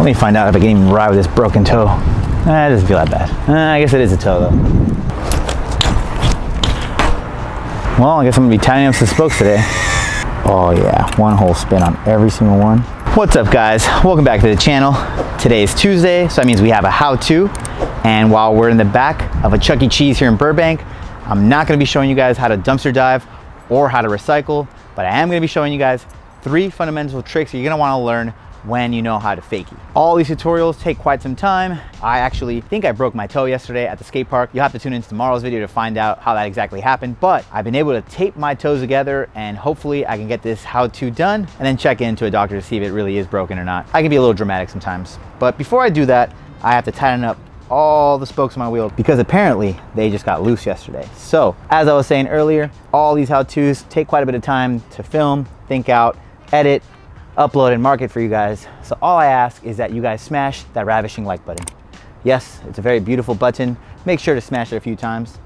Let me find out if I can even ride with this broken toe. It doesn't feel that bad. I guess it is a toe though. Well, I guess I'm gonna be tightening up some spokes today. Oh yeah, one whole spin on every single one. What's up guys? Welcome back to the channel. Today is Tuesday, so that means we have a how-to. And while we're in the back of a Chuck E. Cheese here in Burbank, I'm not gonna be showing you guys how to dumpster dive or how to recycle, but I am gonna be showing you guys 3 fundamental tricks you're gonna wanna learn when you know how to fakie. All these tutorials take quite some time. I actually think I broke my toe yesterday at the skate park. You'll have to tune into tomorrow's video to find out how that exactly happened, but I've been able to tape my toes together and hopefully I can get this how-to done and then check into a doctor to see if it really is broken or not. I can be a little dramatic sometimes, but before I do that, I have to tighten up all the spokes on my wheel because apparently they just got loose yesterday. So as I was saying earlier, all these how-tos take quite a bit of time to film, think out, edit, upload and market for you guys. So all I ask is that you guys smash that ravishing like button. Yes, it's a very beautiful button. Make sure to smash it a few times.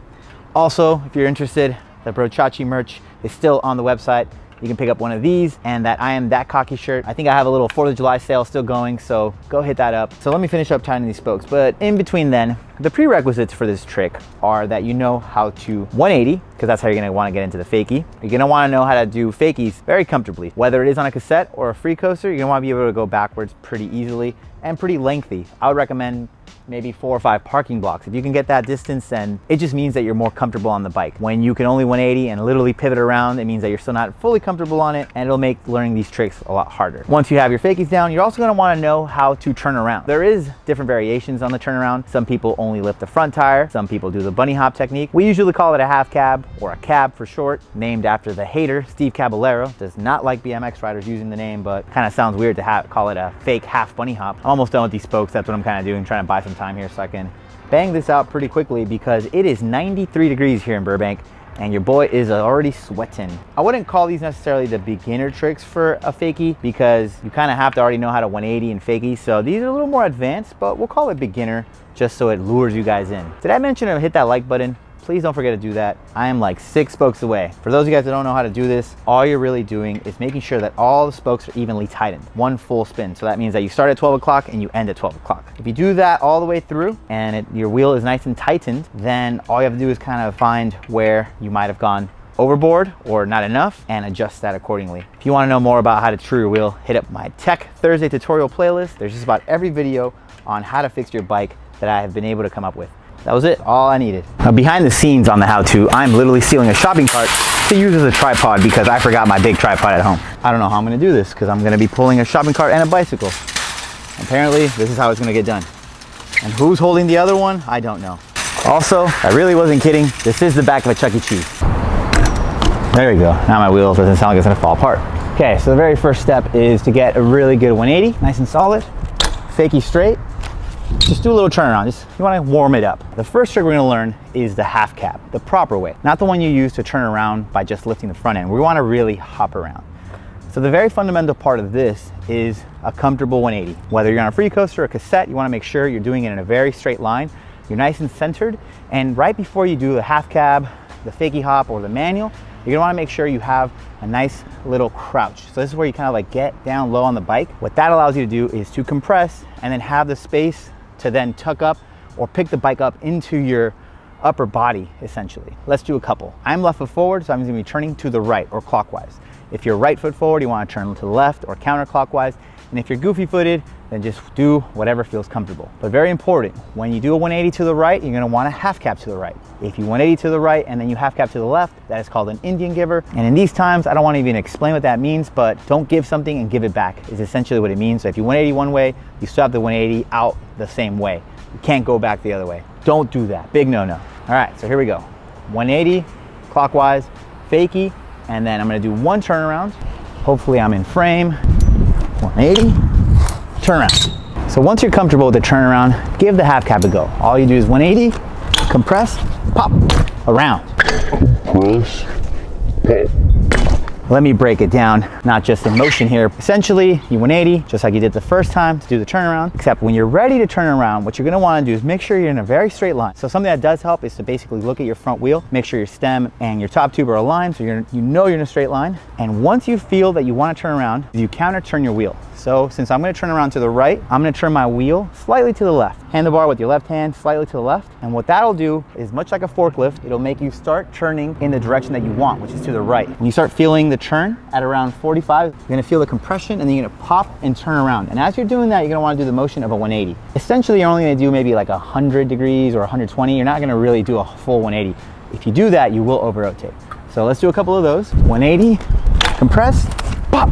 Also, if you're interested, the Brochachi merch is still on the website. You can pick up one of these and that I Am That Cocky shirt. I think I have a little 4th of July sale still going, so go hit that up. So let me finish up tightening these spokes. But in between then, the prerequisites for this trick are that you know how to 180, because that's how you're gonna wanna get into the fakie. You're gonna wanna know how to do fakies very comfortably. Whether it is on a cassette or a free coaster, you're gonna wanna be able to go backwards pretty easily and pretty lengthy. I would recommend maybe 4 or 5 parking blocks. If you can get that distance, then it just means that you're more comfortable on the bike. When you can only 180 and literally pivot around, it means that you're still not fully comfortable on it, and it'll make learning these tricks a lot harder. Once you have your fakies down, you're also gonna wanna know how to turn around. There is different variations on the turnaround. Some people only lift the front tire. Some people do the bunny hop technique. We usually call it a half cab, or a cab for short, named after the hater, Steve Caballero. Does not like BMX riders using the name, but kind of sounds weird to call it a fake half bunny hop. I'm almost done with these spokes. That's what I'm kind of doing, trying to buy some time here so I can bang this out pretty quickly because it is 93 degrees here in Burbank and your boy is already sweating. I wouldn't call these necessarily the beginner tricks for a fakie because you kind of have to already know how to 180 and fakie. So these are a little more advanced, but we'll call it beginner just so it lures you guys in. Did I mention to hit that like button? Please don't forget to do that. I am like 6 spokes away. For those of you guys that don't know how to do this, all you're really doing is making sure that all the spokes are evenly tightened. One full spin. So that means that you start at 12 o'clock and you end at 12 o'clock. If you do that all the way through and your wheel is nice and tightened, then all you have to do is kind of find where you might have gone overboard or not enough and adjust that accordingly. If you want to know more about how to true your wheel, hit up my Tech Thursday tutorial playlist. There's just about every video on how to fix your bike that I have been able to come up with. That was it, all I needed. Now behind the scenes on the how-to, I'm literally stealing a shopping cart to use as a tripod because I forgot my big tripod at home. I don't know how I'm gonna do this because I'm gonna be pulling a shopping cart and a bicycle. Apparently, this is how it's gonna get done. And who's holding the other one? I don't know. Also, I really wasn't kidding. This is the back of a Chuck E. Cheese. There we go. Now my wheel doesn't sound like it's gonna fall apart. Okay, so the very first step is to get a really good 180, nice and solid, fakie straight. Just do a little turnaround, you wanna warm it up. The first trick we're gonna learn is the half cab, the proper way. Not the one you use to turn around by just lifting the front end. We wanna really hop around. So the very fundamental part of this is a comfortable 180. Whether you're on a free coaster or a cassette, you wanna make sure you're doing it in a very straight line. You're nice and centered, and right before you do the half cab, the fakie hop, or the manual, you're gonna wanna make sure you have a nice little crouch. So this is where you kind of like get down low on the bike. What that allows you to do is to compress and then have the space to then tuck up or pick the bike up into your upper body, essentially. Let's do a couple. I'm left foot forward, so I'm gonna be turning to the right or clockwise. If you're right foot forward, you wanna turn to the left or counterclockwise. And if you're goofy footed, then just do whatever feels comfortable. But very important, when you do a 180 to the right, you're gonna want a half cab to the right. If you 180 to the right and then you half cab to the left, that is called an Indian giver. And in these times, I don't wanna even explain what that means, but don't give something and give it back is essentially what it means. So if you 180 one way, you still have the 180 out the same way. You can't go back the other way. Don't do that, big no-no. All right, so here we go. 180, clockwise, fakie, and then I'm gonna do one turnaround. Hopefully I'm in frame. 180, turn around. So once you're comfortable with the turnaround, give the half cab a go. All you do is 180, compress, pop, around. Let me break it down, not just in motion here. Essentially, you 180, just like you did the first time to do the turnaround, except when you're ready to turn around, what you're gonna wanna do is make sure you're in a very straight line. So something that does help is to basically look at your front wheel, make sure your stem and your top tube are aligned, so you know you're in a straight line. And once you feel that you wanna turn around, you counter turn your wheel. So since I'm gonna turn around to the right, I'm gonna turn my wheel slightly to the left. Handlebar with your left hand, slightly to the left. And what that'll do is, much like a forklift, it'll make you start turning in the direction that you want, which is to the right. When you start feeling the turn at around 45, you're gonna feel the compression and then you're gonna pop and turn around. And as you're doing that, you're gonna wanna do the motion of a 180. Essentially, you're only gonna do maybe like 100 degrees or 120. You're not gonna really do a full 180. If you do that, you will over-rotate. So let's do a couple of those. 180, compress, pop.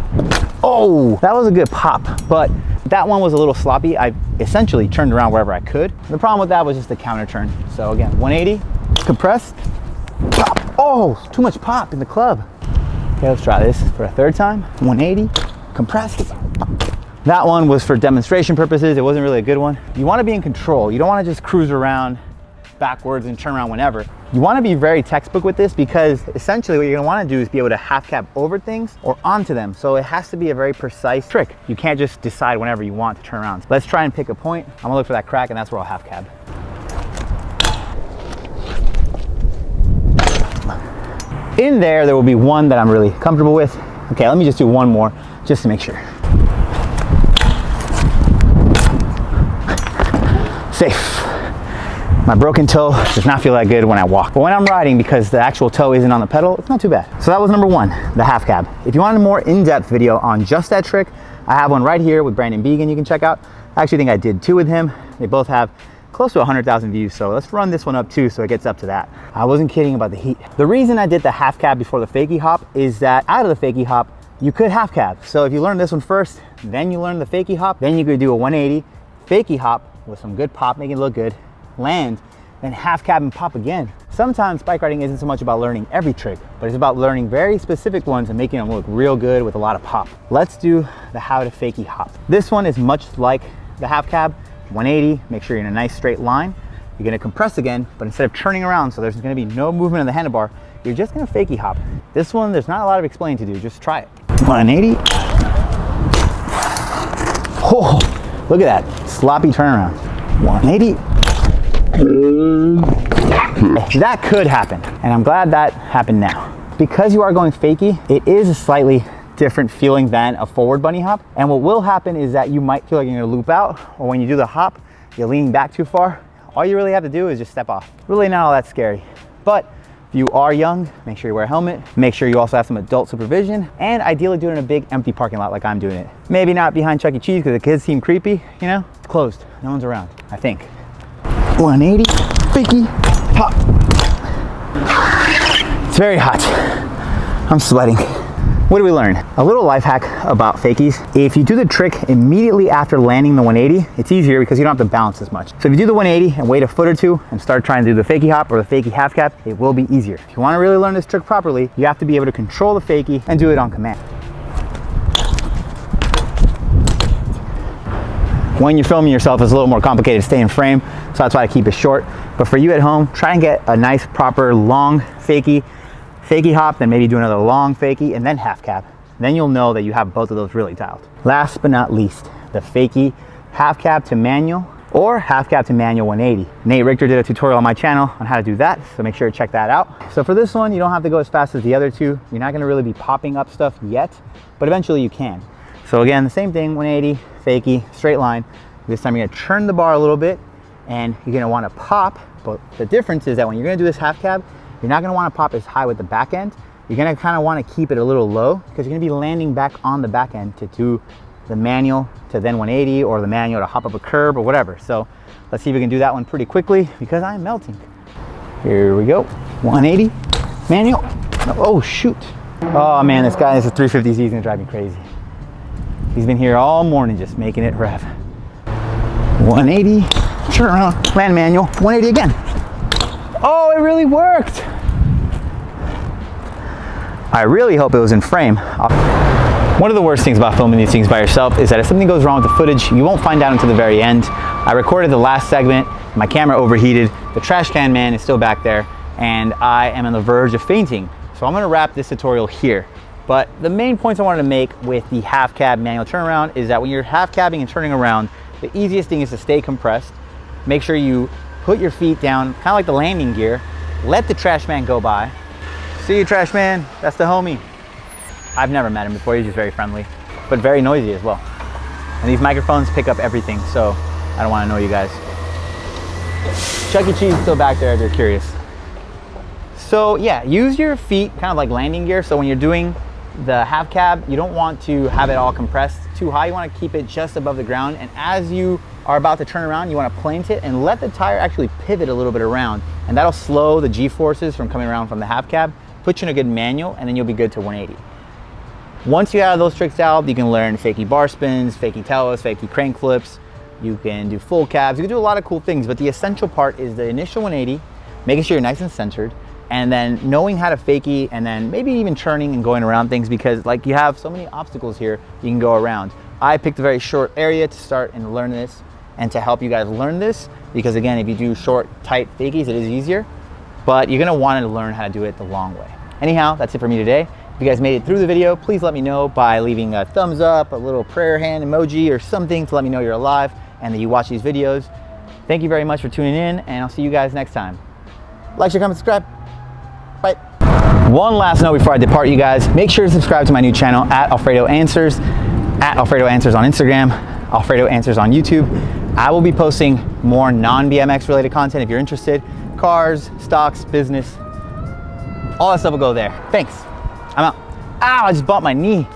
Oh, that was a good pop, but that one was a little sloppy. I essentially turned around wherever I could. The problem with that was just the counter turn. So again, 180, compress, pop. Oh, too much pop in the club. Okay, let's try this for a third time. 180, compress, pop. That one was for demonstration purposes. It wasn't really a good one. You want to be in control. You don't want to just cruise around backwards and turn around whenever. You want to be very textbook with this, because essentially what you're going to want to do is be able to half cab over things or onto them. So it has to be a very precise trick. You can't just decide whenever you want to turn around. So let's try and pick a point. I'm gonna look for that crack, and that's where I'll half cab. In there will be one that I'm really comfortable with. Okay, let me just do one more just to make sure. Safe. My broken toe does not feel that good when I walk, but when I'm riding, because the actual toe isn't on the pedal, it's not too bad. So that was number one, the half cab. If you want a more in-depth video on just that trick, I have one right here with Brandon Began you can check out. I actually think I did two with him. They both have close to 100,000 views, so let's run this one up too so it gets up to that. I wasn't kidding about the heat. The reason I did the half cab before the fakie hop is that out of the fakie hop, you could half cab. So if you learn this one first, then you learn the fakie hop, then you could do a 180 fakie hop with some good pop, making it look good, land, then half cab and pop again. Sometimes bike riding isn't so much about learning every trick, but it's about learning very specific ones and making them look real good with a lot of pop. Let's do the how to fakie hop. This one is much like the half cab, 180, make sure you're in a nice straight line. You're gonna compress again, but instead of turning around, so there's gonna be no movement of the handlebar, you're just gonna fakie hop. This one, there's not a lot of explaining to do, just try it. 180. Oh, look at that, sloppy turnaround. 180. That could happen, and I'm glad that happened now. Because you are going fakie, it is a slightly different feeling than a forward bunny hop, and what will happen is that you might feel like you're gonna loop out, or when you do the hop, you're leaning back too far. All you really have to do is just step off. Really not all that scary, but if you are young, make sure you wear a helmet, make sure you also have some adult supervision, and ideally do it in a big empty parking lot like I'm doing it. Maybe not behind Chuck E. Cheese because the kids seem creepy, you know? It's closed, no one's around, I think. 180, fakie, pop. It's very hot. I'm sweating. What do we learn? A little life hack about fakies. If you do the trick immediately after landing the 180, it's easier because you don't have to bounce as much. So if you do the 180 and wait a foot or two and start trying to do the fakie hop or the fakie half cab, it will be easier. If you want to really learn this trick properly, you have to be able to control the fakie and do it on command. When you're filming yourself, it's a little more complicated to stay in frame, so that's why I keep it short. But for you at home, try and get a nice, proper, long fakie hop, then maybe do another long fakie, and then half cab. Then you'll know that you have both of those really dialed. Last but not least, the fakie half cab to manual or half cab to manual 180. Nate Richter did a tutorial on my channel on how to do that, so make sure to check that out. So for this one, you don't have to go as fast as the other two. You're not gonna really be popping up stuff yet, but eventually you can. So again, the same thing, 180, fakie, straight line. This time you're gonna turn the bar a little bit and you're gonna wanna pop, but the difference is that when you're gonna do this half cab, you're not gonna wanna pop as high with the back end. You're gonna kinda wanna keep it a little low because you're gonna be landing back on the back end to do the manual to then 180 or the manual to hop up a curb or whatever. So let's see if we can do that one pretty quickly because I'm melting. Here we go, 180, manual. Oh shoot. Oh man, this guy is a 350Z, he's gonna drive me crazy. He's been here all morning just making it rev. 180, turn around, land manual, 180 again. Oh, it really worked. I really hope it was in frame. One of the worst things about filming these things by yourself is that if something goes wrong with the footage, you won't find out until the very end. I recorded the last segment, my camera overheated, the trash can man is still back there, and I am on the verge of fainting. So I'm gonna wrap this tutorial here. But the main points I wanted to make with the half cab manual turnaround is that when you're half cabbing and turning around, the easiest thing is to stay compressed. Make sure you put your feet down, kind of like the landing gear. Let the trash man go by. See you, trash man, that's the homie. I've never met him before, he's just very friendly, but very noisy as well. And these microphones pick up everything, so I don't want to annoy you guys. Chuck E. Cheese is still back there if you're curious. So yeah, use your feet kind of like landing gear. So when you're doing the half cab, you don't want to have it all compressed too high. You want to keep it just above the ground. And as you are about to turn around, you want to plant it and let the tire actually pivot a little bit around. And that'll slow the G-forces from coming around from the half cab, put you in a good manual, and then you'll be good to 180. Once you have those tricks out, you can learn fakie bar spins, fakie tailwhips, fakie crank flips. You can do full cabs. You can do a lot of cool things, but the essential part is the initial 180, making sure you're nice and centered, and then knowing how to fakie, and then maybe even turning and going around things, because like you have so many obstacles here you can go around. I picked a very short area to start and learn this, and to help you guys learn this, because again, if you do short, tight fakies, it is easier, but you're gonna want to learn how to do it the long way. Anyhow, that's it for me today. If you guys made it through the video, please let me know by leaving a thumbs up, a little prayer hand emoji, or something to let me know you're alive and that you watch these videos. Thank you very much for tuning in, and I'll see you guys next time. Like, share, comment, subscribe. Bye. One last note before I depart, you guys. Make sure to subscribe to my new channel at Alfredo Answers, at Alfredo Answers on Instagram, Alfredo Answers on YouTube. I will be posting more non-BMX related content if you're interested. Cars, stocks, business, all that stuff will go there. Thanks. I'm out. Ow, I just bumped my knee.